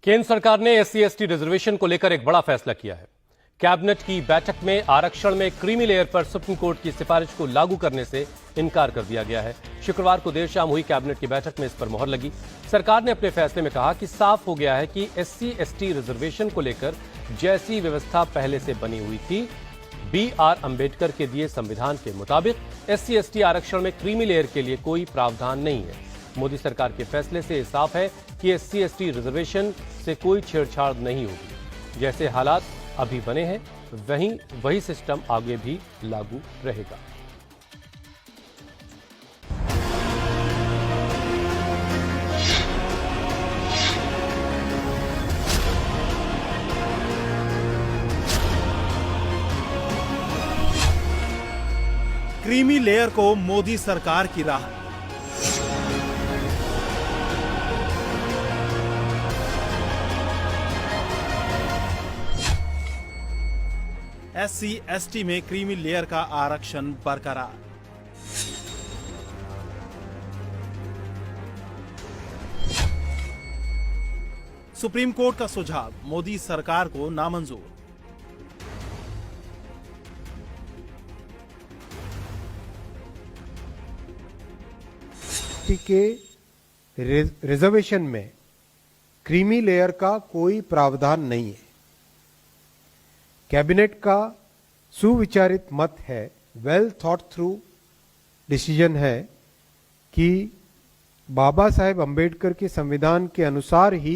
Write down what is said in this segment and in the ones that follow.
केंद्र सरकार ने SC/ST रिजर्वेशन को लेकर एक बड़ा फैसला किया है। कैबिनेट की बैठक में आरक्षण में क्रीमी लेयर पर सुप्रीम कोर्ट की सिफारिश को लागू करने से इनकार कर दिया गया है। शुक्रवार को देर शाम हुई कैबिनेट की बैठक में इस पर मुहर लगी। सरकार ने अपने फैसले में कहा कि साफ हो गया है कि SC/ST रिजर्वेशन को लेकर जैसी व्यवस्था पहले से बनी हुई थी, BR अंबेडकर के दिए संविधान के मुताबिक SC/ST आरक्षण में क्रीमी लेयर के लिए कोई प्रावधान नहीं है। मोदी सरकार के फैसले से साफ है कि SC/ST रिजर्वेशन से कोई छेड़छाड़ नहीं होगी। जैसे हालात अभी बने हैं वही सिस्टम आगे भी लागू रहेगा। क्रीमी लेयर को मोदी सरकार की राह। SC/ST में क्रीमी लेयर का आरक्षण बरकरार। सुप्रीम कोर्ट का सुझाव मोदी सरकार को नामंजूर। के रिजर्वेशन में क्रीमी लेयर का कोई प्रावधान नहीं है। कैबिनेट का सुविचारित मत है, वेल थॉट थ्रू डिसीजन है कि बाबा साहेब अंबेडकर के संविधान के अनुसार ही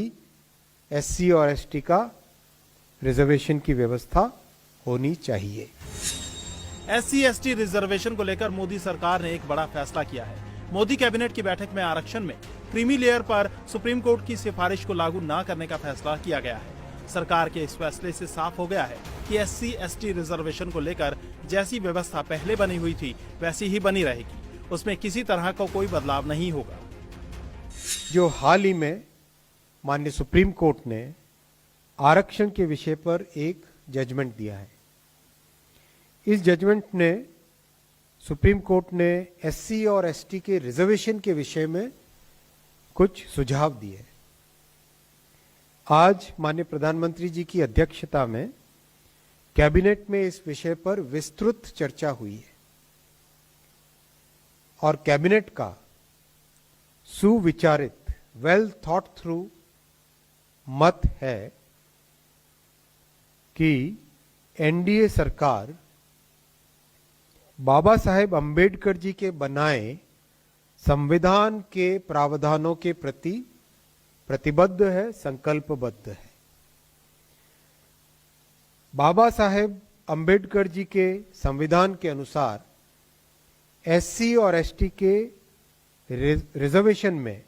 SC और ST का रिजर्वेशन की व्यवस्था होनी चाहिए। SC/ST रिजर्वेशन को लेकर मोदी सरकार ने एक बड़ा फैसला किया है। मोदी कैबिनेट की बैठक में आरक्षण में क्रीमी लेयर पर सुप्रीम कोर्ट की सिफारिश को लागू न करने का फैसला किया गया है। सरकार के इस फैसले से साफ हो गया है कि SC/ST रिजर्वेशन को लेकर जैसी व्यवस्था पहले बनी हुई थी वैसी ही बनी रहेगी। उसमें किसी तरह का कोई बदलाव नहीं होगा। जो हाल ही में माननीय सुप्रीम कोर्ट ने आरक्षण के विषय पर एक जजमेंट दिया है, इस जजमेंट ने सुप्रीम कोर्ट ने SC और ST के रिजर्वेशन के विषय में कुछ सुझाव दिए। आज माननीय प्रधानमंत्री जी की अध्यक्षता में कैबिनेट में इस विषय पर विस्तृत चर्चा हुई है और कैबिनेट का सुविचारित वेल थॉट थ्रू मत है कि NDA सरकार बाबा साहेब अंबेडकर जी के बनाए संविधान के प्रावधानों के प्रति प्रतिबद्ध है, संकल्पबद्ध है। बाबा साहेब अंबेडकर जी के संविधान के अनुसार SC और ST के रिजर्वेशन में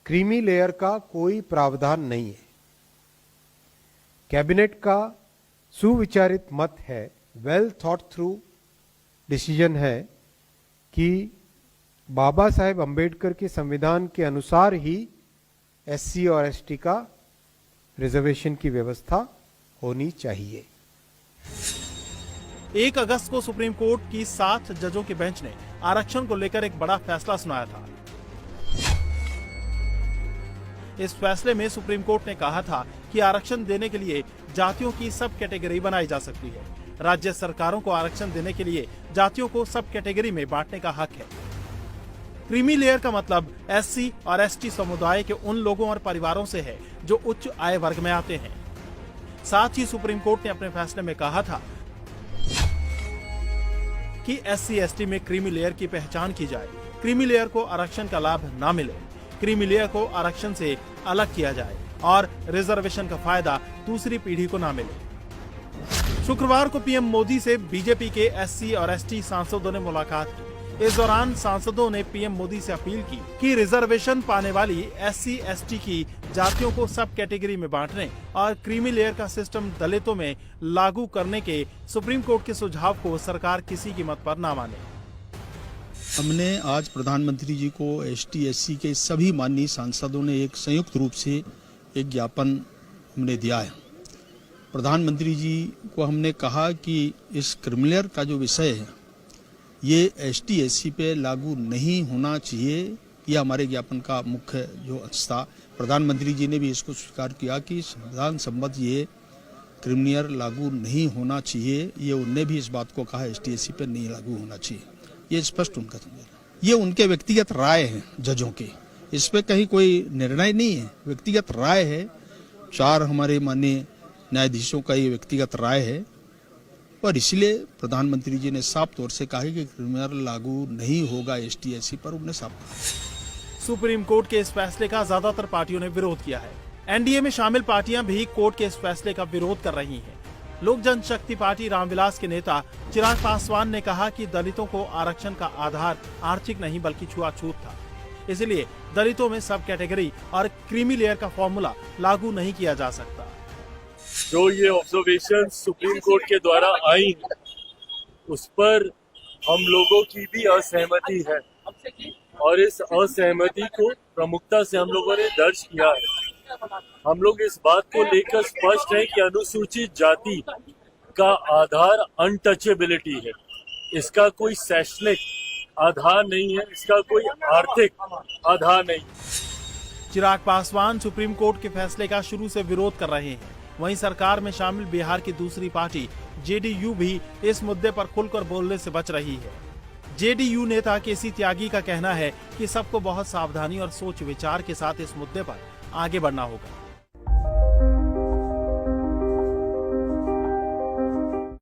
क्रीमी लेयर का कोई प्रावधान नहीं है। कैबिनेट का सुविचारित मत है, वेल थॉट थ्रू डिसीजन है कि बाबा साहेब अंबेडकर के संविधान के अनुसार ही SC और ST का रिजर्वेशन की व्यवस्था होनी चाहिए। 1 अगस्त को सुप्रीम कोर्ट की 7 जजों के बेंच ने आरक्षण को लेकर एक बड़ा फैसला सुनाया था। इस फैसले में सुप्रीम कोर्ट ने कहा था कि आरक्षण देने के लिए जातियों की सब कैटेगरी बनाई जा सकती है। राज्य सरकारों को आरक्षण देने के लिए जातियों को सब कैटेगरी में बांटने का हक है। क्रीमी लेयर का मतलब SC और ST समुदाय के उन लोगों और परिवारों से है जो उच्च आय वर्ग में आते हैं। साथ ही सुप्रीम कोर्ट ने अपने फैसले में कहा था कि SC/ST में क्रीमी लेयर की पहचान की जाए, क्रीमी लेयर को आरक्षण का लाभ न मिले, क्रीमी लेयर को आरक्षण से अलग किया जाए और रिजर्वेशन का फायदा दूसरी पीढ़ी को न मिले। शुक्रवार को PM मोदी से बीजेपी के SC और ST सांसदों ने मुलाकात की। इस दौरान सांसदों ने PM मोदी से अपील की कि रिजर्वेशन पाने वाली SC/ST की जातियों को सब कैटेगरी में बांटने और क्रीमी लेयर का सिस्टम दलितों में लागू करने के सुप्रीम कोर्ट के सुझाव को सरकार किसी कीमत पर न माने। हमने आज प्रधानमंत्री जी को ST/SC के सभी माननीय सांसदों ने एक संयुक्त रूप से एक ज्ञापन हमने दिया है। प्रधानमंत्री जी को हमने कहा कि इस क्रीमी लेयर का जो विषय है ये ST/SC पे लागू नहीं होना चाहिए। यह हमारे ज्ञापन का मुख्य जो अंश था। प्रधानमंत्री जी ने भी इसको स्वीकार किया कि संविधान सम्मत ये क्रिमिनल लागू नहीं होना चाहिए। ये उनने भी इस बात को कहा एसटीएससी पर नहीं लागू होना चाहिए, ये स्पष्ट उनका था। ये उनके व्यक्तिगत राय है जजों के, इस पे कहीं कोई निर्णय नहीं है, व्यक्तिगत राय है। 4 हमारे माननीय न्यायाधीशों का ये व्यक्तिगत राय है और इसलिए प्रधानमंत्री जी ने साफ तौर से कहा कि क्रिमिनल लागू नहीं होगा एसटीएससी पर, उन्हें साफ कहा। सुप्रीम कोर्ट के इस फैसले का ज्यादातर पार्टियों ने विरोध किया है। एनडीए में शामिल पार्टियां भी कोर्ट के इस फैसले का विरोध कर रही हैं। लोक जनशक्ति पार्टी रामविलास के नेता चिराग पासवान ने कहा कि दलितों को आरक्षण का आधार आर्थिक नहीं बल्कि छुआछूत था, इसलिए दलितों में सब कैटेगरी और क्रीमी लेयर का फॉर्मूला लागू नहीं किया जा सकता। जो ये ऑब्जर्वेशन सुप्रीम कोर्ट के द्वारा आई उस पर हम लोगों की भी असहमति है और इस असहमति को प्रमुखता से हम लोगों ने दर्ज किया है। हम लोग इस बात को लेकर स्पष्ट है कि अनुसूचित जाति का आधार अनटचेबिलिटी है, इसका कोई शैक्षणिक आधार नहीं है, इसका कोई आर्थिक आधार नहीं। चिराग पासवान सुप्रीम कोर्ट के फैसले का शुरू से विरोध कर रहे हैं। वहीं सरकार में शामिल बिहार की दूसरी पार्टी जेडीयू भी इस मुद्दे पर खुलकर बोलने से बच रही है। जेडीयू नेता केसी त्यागी का कहना है कि सबको बहुत सावधानी और सोच विचार के साथ इस मुद्दे पर आगे बढ़ना होगा।